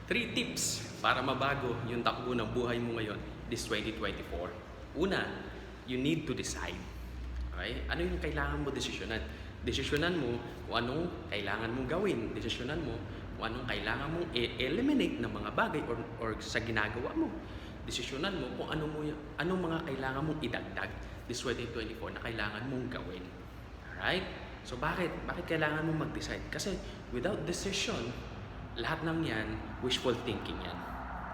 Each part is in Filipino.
3 tips para mabago yung takbo ng buhay mo ngayon this 2024. Una, you need to decide. Okay? Ano yung kailangan mo desisyonan? Desisyonan mo kung anong kailangan mong gawin. Desisyonan mo kung anong kailangan mong eliminate ng mga bagay or sa ginagawa mo. Desisyonan mo kung anong mga kailangan mong idagdag this 2024 na kailangan mong gawin. Alright? So bakit? Bakit kailangan mong mag-decide? Kasi without decision, lahat ng yan, wishful thinking yan.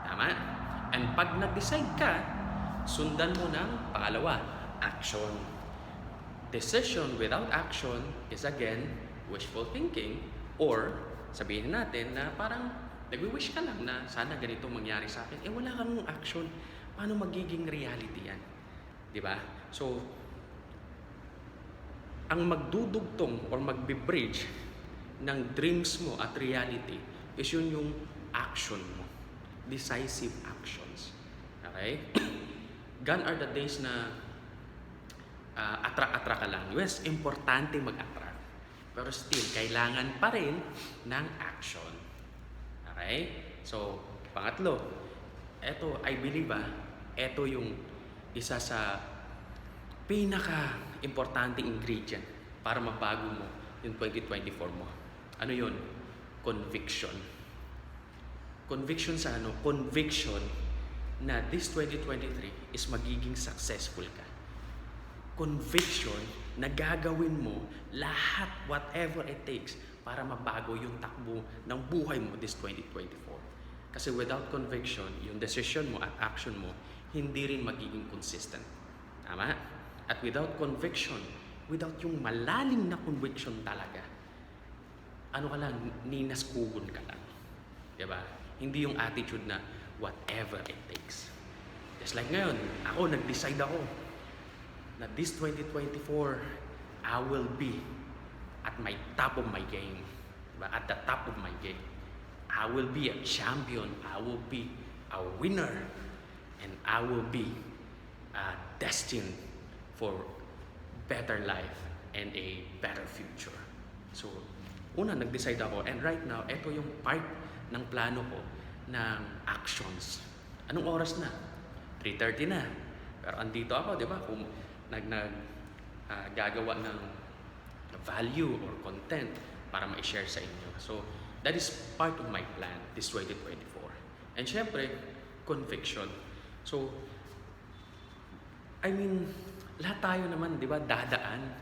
Tama? And pag nag-decide ka, sundan mo ng pangalawa, action. Decision without action is again, wishful thinking. Or, sabihin natin na parang nagwi-wish ka lang na sana ganito mangyari sa akin. Wala kang action. Paano magiging reality yan? Diba? So, ang magdudugtong or magbe-bridge ng dreams mo at reality is yun yung action mo. Decisive actions. Okay? Gone are the days na attract-attract ka lang. Yes, importante mag-attract. Pero still, kailangan pa rin ng action. Okay? So, pangatlo, eto, I believe eto yung isa sa pinaka-importante ingredient para mabago mo yung 2024 mo. Ano yun? Conviction. Conviction sa ano? Conviction na this 2023 is magiging successful ka. Conviction na gagawin mo lahat, whatever it takes, para mabago yung takbo ng buhay mo this 2024. Kasi without conviction, yung decision mo at action mo, hindi rin magiging consistent. Tama? At without conviction, without yung malalim na conviction talaga, ano ka lang, ninaskugon ka lang. Diba? Hindi yung attitude na whatever it takes. Just like ngayon, ako, nag-decide ako na this 2024, I will be at my top of my game. Diba? At the top of my game. I will be a champion. I will be a winner. And I will be destined for better life and a better future. So, una, nag-decide ako. And right now, ito yung part ng plano ko ng actions. Anong oras na? 3:30 na. Pero andito ako, di ba? Kung gagawa ng value or content para ma-share sa inyo. So, that is part of my plan this 2024. And syempre, conviction. So, I mean, lahat tayo naman, di ba, dadaan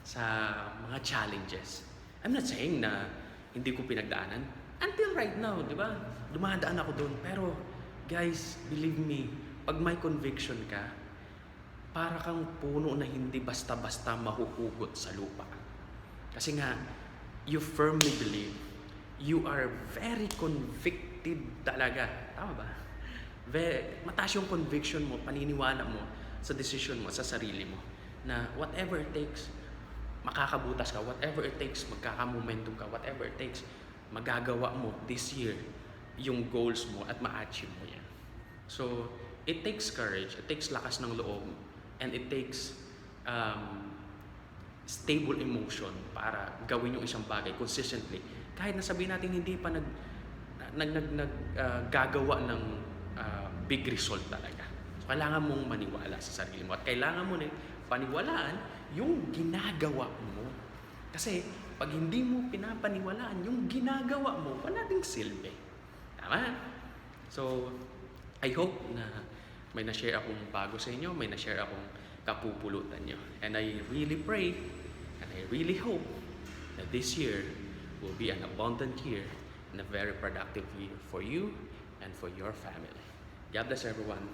sa mga challenges. I'm not saying na hindi ko pinagdaanan. Until right now, di ba, dumadaan ako doon. Pero, guys, believe me, pag may conviction ka, para kang puno na hindi basta-basta mahuhugot sa lupa. Kasi nga, you firmly believe, you are very convicted talaga. Tama ba? Mataas yung conviction mo, paniniwala mo sa decision mo, sa sarili mo, na whatever it takes, makakabutas ka, whatever it takes, magkakamomentum ka, whatever it takes, magagawa mo this year yung goals mo at ma-achieve mo yan. So, it takes courage, it takes lakas ng loob, and it takes stable emotion para gawin yung isang bagay consistently. Kahit na sabihin natin hindi pa gagawa ng big result talaga. So, kailangan mong maniwala sa sarili mo at kailangan mo na paniwalaan yung ginagawa mo. Kasi pag hindi mo pinapaniwalaan yung ginagawa mo, wala ding silbi. Tama? So, I hope na may na-share akong bago sa inyo, may na-share akong kapupulutan nyo. And I really pray and I really hope that this year will be an abundant year and a very productive year for you and for your family. God bless everyone.